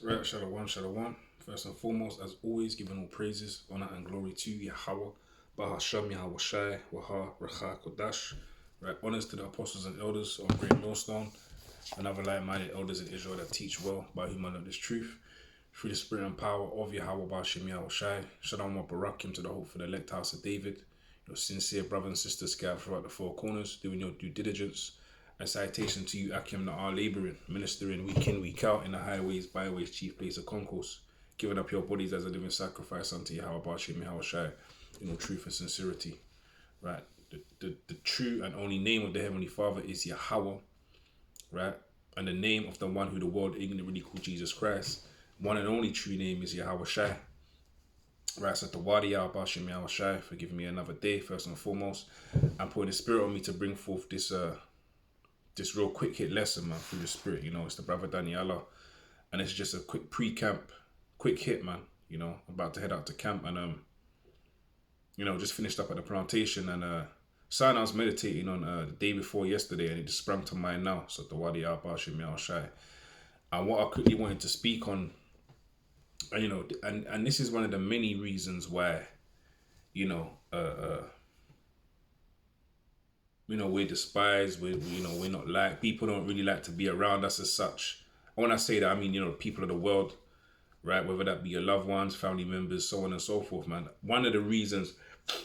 Right, Shalom, Shalom. First and foremost, as always, giving all praises, honor, and glory to Yahweh, Bahasham, Yahweh Shai, Waha, Racha, Kodash. Right, honors to the apostles and elders of Great Millstone, and other like-minded elders in Israel that teach well, by whom I know this truth. Through the spirit and power of Yahweh, Bahasham, Yahweh Shai. Shalom, wa Barakim to the hope for the elect house of David. Your sincere brothers and sisters scattered throughout the four corners, doing your due diligence. A citation to you, Akim, that are labouring, ministering week in, week out in the highways, byways, chief place of concourse, giving up your bodies as a living sacrifice unto Yahweh Bashim Yahweh Shai, in all truth and sincerity. Right? The true and only name of the Heavenly Father is Yahweh, right? And the name of the one who the world ignorantly called Jesus Christ, one and only true name is Yahweh Shai. Right, so the Wadi Yahweh Bashim Yahweh Shai for giving me another day, first and foremost, and putting the spirit on me to bring forth this real quick hit lesson, man, through the spirit. It's the brother Daniela, and it's just a quick pre-camp, quick hit, man. About to head out to camp, and just finished up at the plantation, and something I was meditating on the day before yesterday, and it just sprung to mind now. So the Wadi Al Bashim Al Shai, and what I quickly wanted to speak on, and this is one of the many reasons why, we're despised. We're not liked. People don't really like to be around us as such. And when I say that, I mean, people of the world, right? Whether that be your loved ones, family members, so on and so forth, man. One of the reasons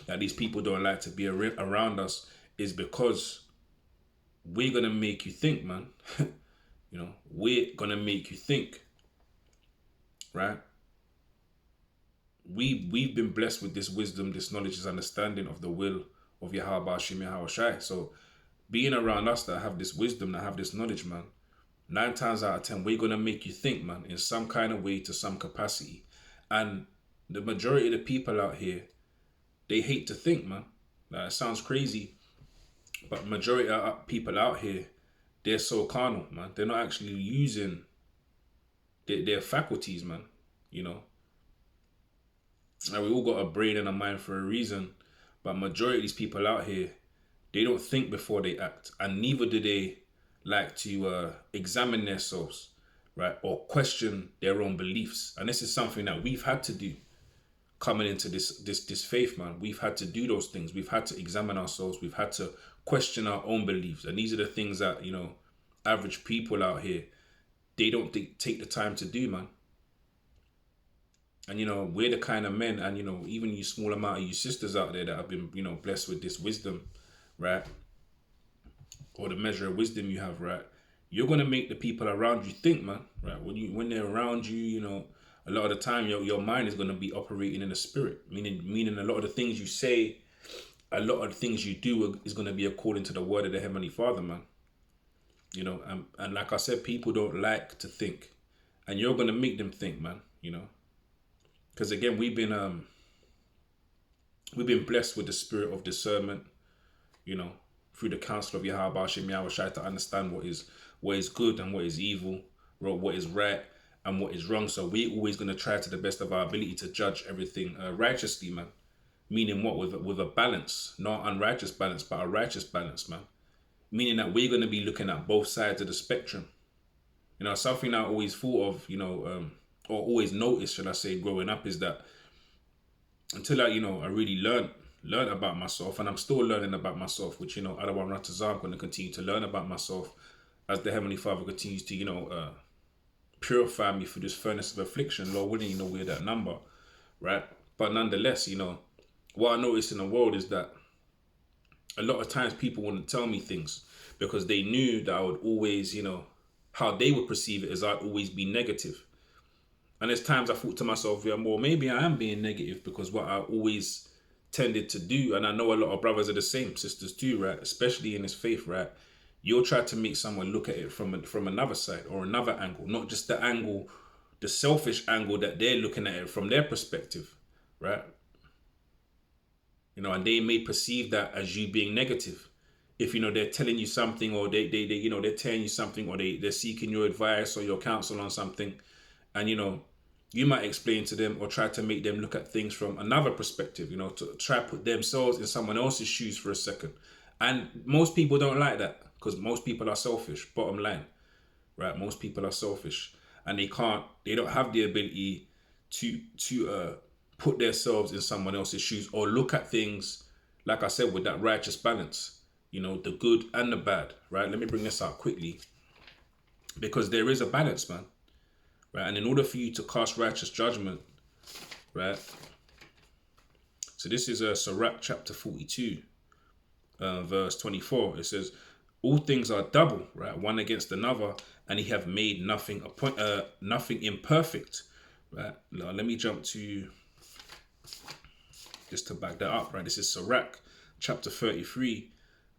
that these people don't like to be around us is because we're going to make you think, man. We're going to make you think, right? We've been blessed with this wisdom, this knowledge, this understanding of the will of Yahweh Bashim Yahweh Shai. So being around us that have this wisdom, that have this knowledge, man, 9 times out of 10, we're going to make you think, man, in some kind of way, to some capacity. And the majority of the people out here, they hate to think, man. It sounds crazy, but majority of people out here, they're so carnal, man. They're not actually using their faculties, man. And we all got a brain and a mind for a reason, but majority of these people out here, they don't think before they act, and neither do they like to examine themselves, right, or question their own beliefs. And this is something that we've had to do coming into this faith, man. We've had to do those things. We've had to examine ourselves. We've had to question our own beliefs, and these are the things that average people out here, they don't take the time to do, man. And we're the kind of men, and even you small amount of you sisters out there that have been blessed with this wisdom, right, or the measure of wisdom you have, right, you're gonna make the people around you think, man, right? When they're around you, a lot of the time your mind is gonna be operating in the spirit, meaning a lot of the things you say, a lot of the things you do is gonna be according to the word of the Heavenly Father, man. And like I said, people don't like to think, and you're gonna make them think, man. Because again, we've been blessed with the spirit of discernment, through the counsel of Yahweh Bashim Yahweh Shai, to understand what is good and what is evil, what is right and what is wrong. So we're always going to try to the best of our ability to judge everything righteously, man. Meaning what? With a balance, not unrighteous balance, but a righteous balance, man. Meaning that we're going to be looking at both sides of the spectrum. Something I always thought of, or always noticed, should I say, growing up, is that until I really learned about myself, and I'm still learning about myself, which Adawan Ratazar, I'm going to continue to learn about myself as the Heavenly Father continues to purify me through this furnace of affliction. Lord willing, we're that number, right? But nonetheless, what I noticed in the world is that a lot of times people wouldn't tell me things because they knew that I would always, how they would perceive it, as I'd always be negative. And there's times I thought to myself, well, maybe I am being negative, because what I always tended to do, and I know a lot of brothers are the same, sisters too, right? Especially in this faith, right? You'll try to make someone look at it from another side or another angle, not just the angle, the selfish angle that they're looking at it from their perspective, right? And they may perceive that as you being negative. If they're telling you something, or they're telling you something, or they're seeking your advice or your counsel on something, and you might explain to them or try to make them look at things from another perspective, to try to put themselves in someone else's shoes for a second. And most people don't like that, because most people are selfish, bottom line, right? Most people are selfish. and they don't have the ability to put themselves in someone else's shoes or look at things, like I said, with that righteous balance, the good and the bad, right? Let me bring this out quickly, because there is a balance, man, right? And in order for you to cast righteous judgment, right? So this is Sirach chapter 42, verse 24. It says, all things are double, right? One against another, and he have made nothing imperfect, right? Now, let me jump to, just to back that up, right? This is Sirach chapter 33,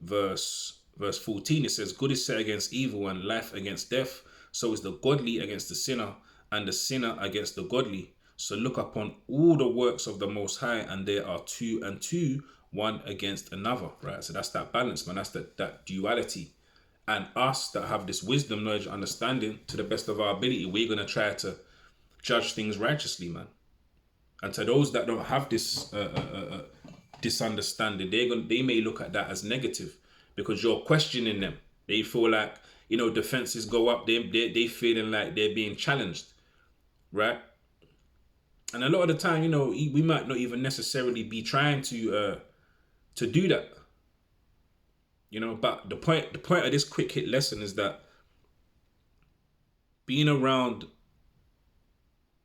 verse 14. It says, good is set against evil, and life against death. So is the godly against the sinner, and the sinner against the godly. So look upon all the works of the Most High, and there are two and two, one against another, right? So that's that balance, man. That's that duality. And us that have this wisdom, knowledge, understanding, to the best of our ability, we're going to try to judge things righteously, man. And to those that don't have this understanding, they may look at that as negative, because you're questioning them. They feel like, defenses go up. They feeling like they're being challenged, right? And a lot of the time, we might not even necessarily be trying to do that. But the point of this quick hit lesson is that being around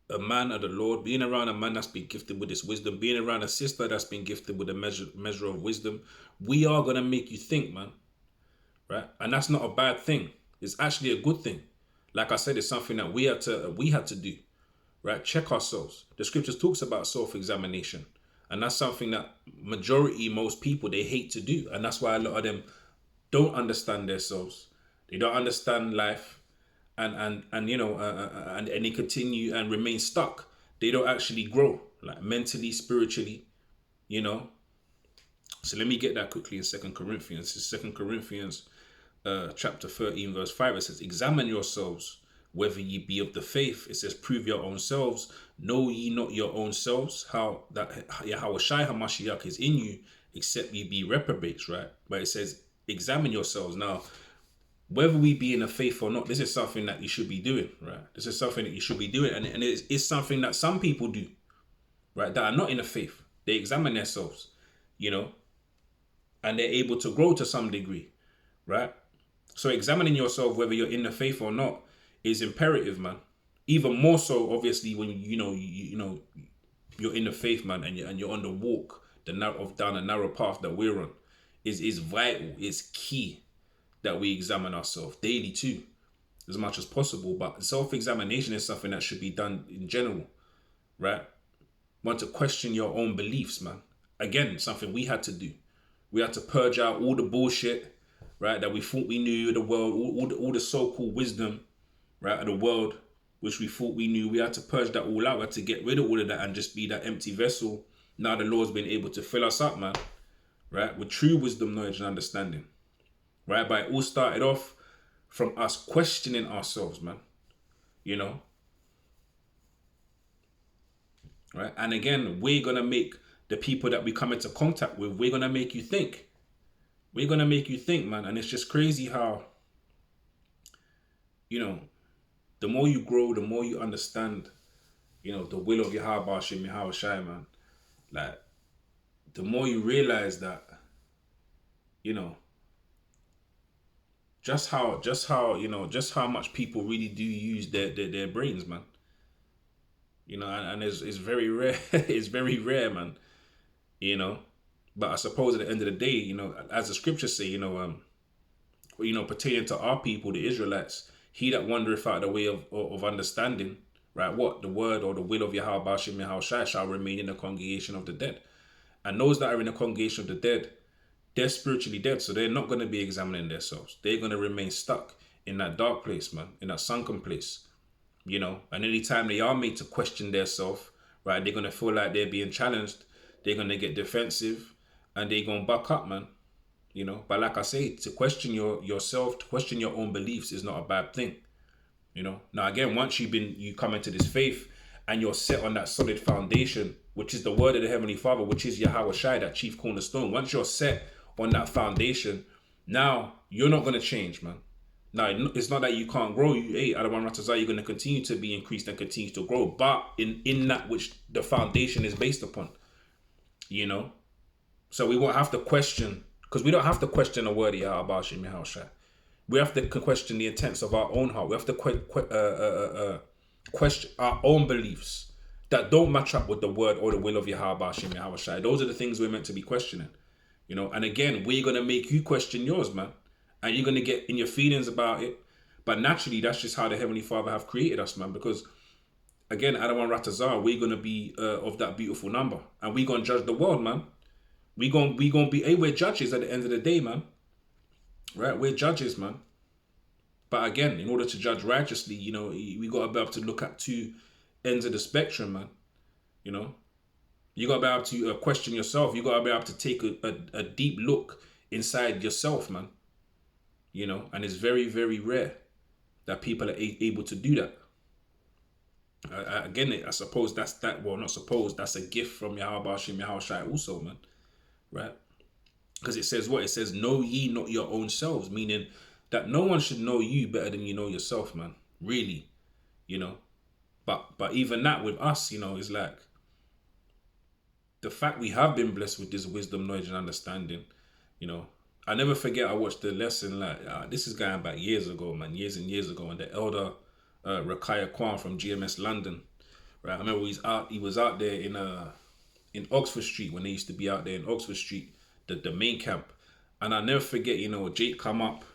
a man of the Lord, being around a man that's been gifted with this wisdom, being around a sister that's been gifted with a measure of wisdom, we are going to make you think, man, right? And that's not a bad thing. It's actually a good thing. Like I said, it's something that we had to do, right? Check ourselves. The scriptures talks about self-examination, and that's something that most people, they hate to do. And that's why a lot of them don't understand themselves. They don't understand life. And they continue and remain stuck. They don't actually grow, like mentally, spiritually, So let me get that quickly in 2 Corinthians. It's 2 Corinthians chapter 13, verse 5. It says, examine yourselves, whether ye be of the faith. It says, prove your own selves. Know ye not your own selves, how that Yahawashi HaMashiach is in you, except ye be reprobates, right? But it says, examine yourselves. Now, whether we be in the faith or not, this is something that you should be doing, right? This is something that you should be doing. And it's something that some people do, right? That are not in the faith. They examine themselves, and they're able to grow to some degree, right? So examining yourself, whether you're in the faith or not, is imperative, man. Even more so, obviously, when you're in the faith, man, and you're on the walk, down a narrow path that we're on, is vital, is key that we examine ourselves daily too, as much as possible. But self-examination is something that should be done in general, right? Want to question your own beliefs, man. Again, something we had to do. We had to purge out all the bullshit, right, that we thought we knew the world, all the so-called wisdom, right, of the world, which we thought we knew. We had to purge that all out. We had to get rid of all of that and just be that empty vessel. Now the Lord's been able to fill us up, man, right, with true wisdom, knowledge, and understanding. Right, but it all started off from us questioning ourselves, man. Right, and again, we're gonna make the people that we come into contact with, we're gonna make you think. We're gonna make you think, man. And it's just crazy how, the more you grow, the more you understand, the will of Yahweh Shem Yahweh Shai, man. Like, the more you realize that, just how much people really do use their brains, man. And it's very rare. It's very rare, man. But I suppose at the end of the day, as the scriptures say, pertaining to our people, the Israelites, he that wandereth out the way of understanding, right? What? The word or the will of Yahweh Bashim Yahweh Shai shall remain in the congregation of the dead. And those that are in the congregation of the dead, they're spiritually dead, so they're not going to be examining themselves. They're going to remain stuck in that dark place, man, in that sunken place, And anytime they are made to question themselves, right, they're going to feel like they're being challenged. They're going to get defensive, and they're going to back up, man. But like I say, to question yourself, to question your own beliefs is not a bad thing. Now again, once you come into this faith and you're set on that solid foundation, which is the word of the Heavenly Father, which is Yahweh Shai, that chief cornerstone. Once you're set on that foundation, now you're not going to change, man. Now, it's not that you can't grow. Hey, Adawan Ratazar, you're going to continue to be increased and continue to grow, but in that which the foundation is based upon, you know. So we won't have to question, because we don't have to question the word of Yahweh Shem Yahushua. We have to question the intents of our own heart. We have to question our own beliefs that don't match up with the word or the will of Yahweh Shem Yahushua. Those are the things we're meant to be questioning, you know. And again, we're going to make you question yours, man. And you're going to get in your feelings about it. But naturally, that's just how the Heavenly Father have created us, man. Because, again, Adawan Ratazar, we're going to be of that beautiful number. And we're going to judge the world, man. We're going to be, hey, we're judges at the end of the day, man. Right? We're judges, man. But again, in order to judge righteously, you know, we got to be able to look at two ends of the spectrum, man. You know? You got to be able to question yourself. You got to be able to take a deep look inside yourself, man. You know, and it's very, very rare that people are able to do that. Again, I suppose that's that. Well, not suppose, that's a gift from Yahweh Shem Yahushua also, man. Right? Because it says what? It says, know ye not your own selves, meaning that no one should know you better than you know yourself, man. Really, you know. But even that with us, you know, is like the fact we have been blessed with this wisdom, knowledge, and understanding, you know. I never forget, I watched the lesson, like, this is going back years ago, man, years and years ago, and the elder Rakaya Kwan from GMS London, right? I remember he was out there in Oxford Street, when they used to be out there in Oxford Street, the main camp. And I never forget, you know, Jake come up,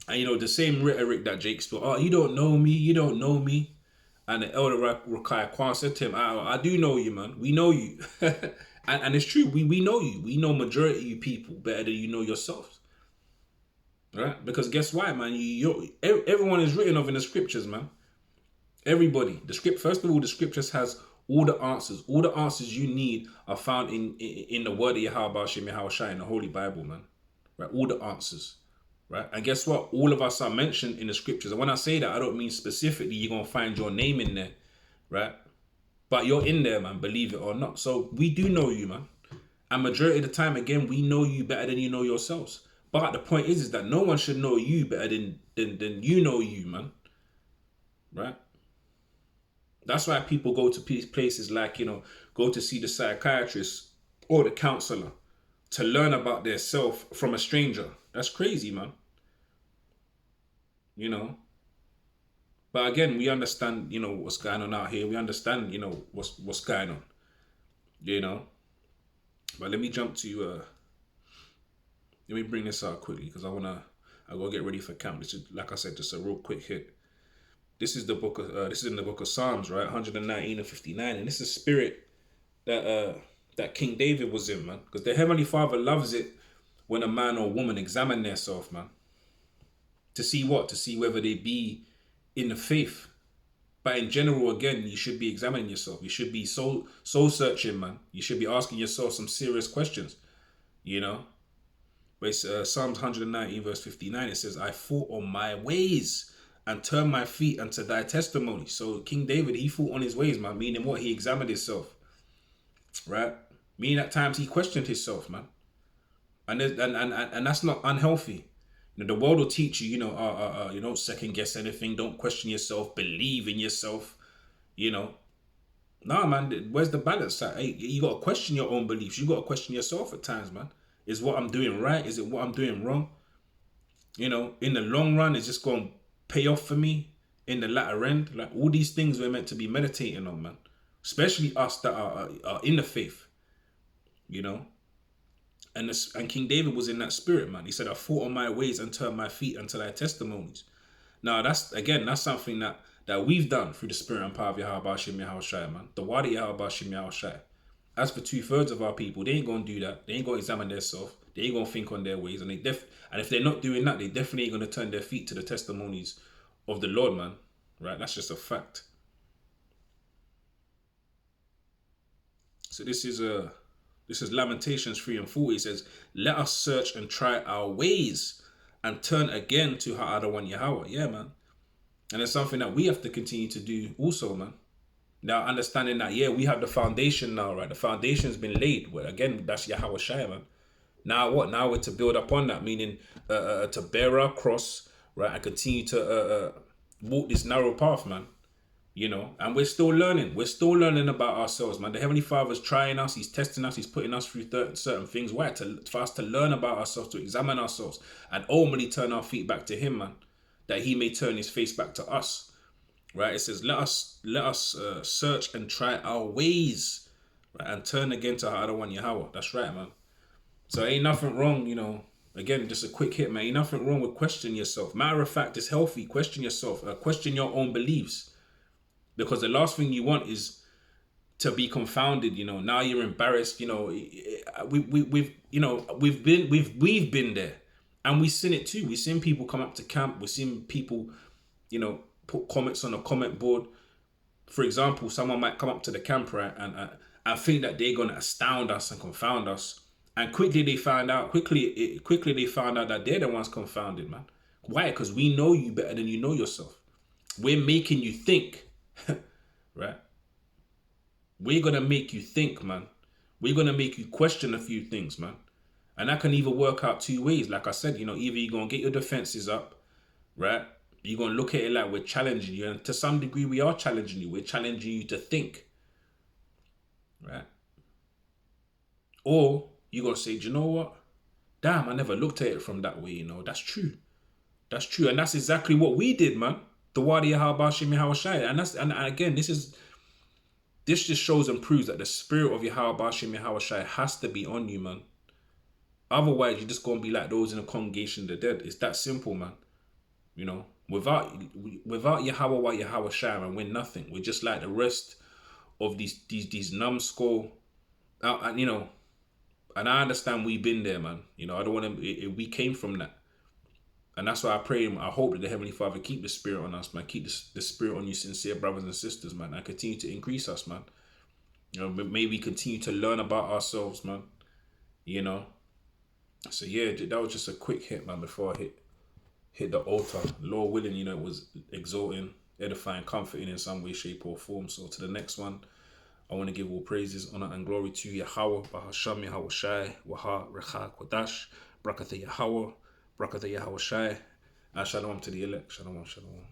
and, you know, the same rhetoric that Jake spoke, oh, you don't know me. And the elder Rakaya Kwan said to him, I do know you, man. We know you. And it's true, we know you. We know majority of you people better than you know yourselves. Right? Because guess why, man? Everyone is written of in the scriptures, man. Everybody. First of all, the scriptures has all the answers. All the answers you need are found in the word of Yahweh Shem Yahushua in the Holy Bible, man. Right? All the answers. Right? And guess what? All of us are mentioned in the scriptures. And when I say that, I don't mean specifically you're going to find your name in there. Right? But you're in there, man, believe it or not. So we do know you, man. And majority of the time, again, we know you better than you know yourselves. But the point is that no one should know you better than you know you, man. Right? That's why people go to places like, you know, go to see the psychiatrist or the counselor to learn about their self from a stranger. That's crazy, man. You know? But again, we understand, you know, what's going on out here. We understand, you know, what's going on. You know? But let me jump to let me bring this out quickly, because I gotta get ready for camp. This is, like I said, just a real quick hit. This is the book of this is in the book of Psalms, right? 119 and 59. And this is spirit that King David was in, man. Because the Heavenly Father loves it when a man or woman examine themselves, man. To see what? To see whether they be in the faith. But in general, again, you should be examining yourself. You should be soul searching, man. You should be asking yourself some serious questions, you know. But it's Psalms 119 verse 59. It says, I thought on my ways and turned my feet unto thy testimony. So King David, he thought on his ways, man. Meaning what? He examined himself, right? Meaning at times he questioned himself, man. And that's not unhealthy. You know, the world will teach you, you know, you don't second guess anything. Don't question yourself. Believe in yourself. You know, nah, man. Where's the balance at? Hey, you got to question your own beliefs. You got to question yourself at times, man. Is what I'm doing right? Is it what I'm doing wrong? You know, in the long run, is this going to pay off for me in the latter end? Like, all these things we're meant to be meditating on, man. Especially us that are in the faith. You know. And King David was in that spirit, man. He said, I thought on my ways and turned my feet unto thy testimonies. Now, that's something that we've done through the spirit and power of Yahweh Shem Yahushua, man. The word of Yahweh Shem Yahushua. As for 2/3 of our people, they ain't going to do that. They ain't going to examine themselves. They ain't going to think on their ways. And if they're not doing that, they definitely ain't going to turn their feet to the testimonies of the Lord, man. Right? That's just a fact. So this is Lamentations 3 and 40. It says, let us search and try our ways and turn again to Ha'adawan Yahweh. Yeah, man. And it's something that we have to continue to do also, man. Now, understanding that, yeah, we have the foundation now, right? The foundation's been laid. Well, again, that's Yahweh Shai, man. Now what? Now we're to build upon that, meaning to bear our cross, right? And continue to walk this narrow path, man. And we're still learning. We're still learning about ourselves, man. The Heavenly Father's trying us. He's testing us. He's putting us through certain things. Why? For us to learn about ourselves, to examine ourselves, and ultimately turn our feet back to Him, man. That He may turn His face back to us, right? It says, let us search and try our ways, right? And turn again to Adawan Yahweh. That's right, man. So ain't nothing wrong, Again, just a quick hit, man. Ain't nothing wrong with questioning yourself. Matter of fact, it's healthy. Question yourself. Question your own beliefs. Because the last thing you want is to be confounded. Now you're embarrassed. We've been there, and we've seen it too. We've seen people come up to camp. We've seen people, put comments on a comment board. For example, someone might come up to the camp, right, and think that they're gonna astound us and confound us, and quickly they found out that they're the ones confounded, man. Why? Because we know you better than you know yourself. We're making you think. Right? We're gonna make you think, man. We're gonna make you question a few things, man. And that can either work out two ways. Like I said, either you're gonna get your defenses up, right? You're gonna look at it like we're challenging you, and to some degree we are challenging you. We're challenging you to think. Right? Or you're gonna say, do you know what? Damn, I never looked at it from that way, That's true. That's true. And that's exactly what we did, man. The Wadi Yahabashim Yahawashai. And again, this just shows and proves that the spirit of Yahabashim Yahawashai has to be on you, man. Otherwise, you're just gonna be like those in the congregation of the dead. It's that simple, man. Without Yahweh Yahawashai, man, we're nothing. We're just like the rest of these numbskull. And I understand we've been there, man. I don't want to. We came from that. And that's why I pray, I hope that the Heavenly Father keep the spirit on us, man. Keep the spirit on you sincere brothers and sisters, man. And continue to increase us, man. May we continue to learn about ourselves, man. So yeah, that was just a quick hit, man, before I hit the altar. Lord willing, it was exalting, edifying, comforting in some way, shape, or form. So to the next one, I want to give all praises, honor, and glory to Yahweh, Bahasham Yahweh Shai, Waha, Recha, Kodash, Brakatha Yahweh, Brakatha Yahweh Shai, and shalom to the elect. Shalom, shalom.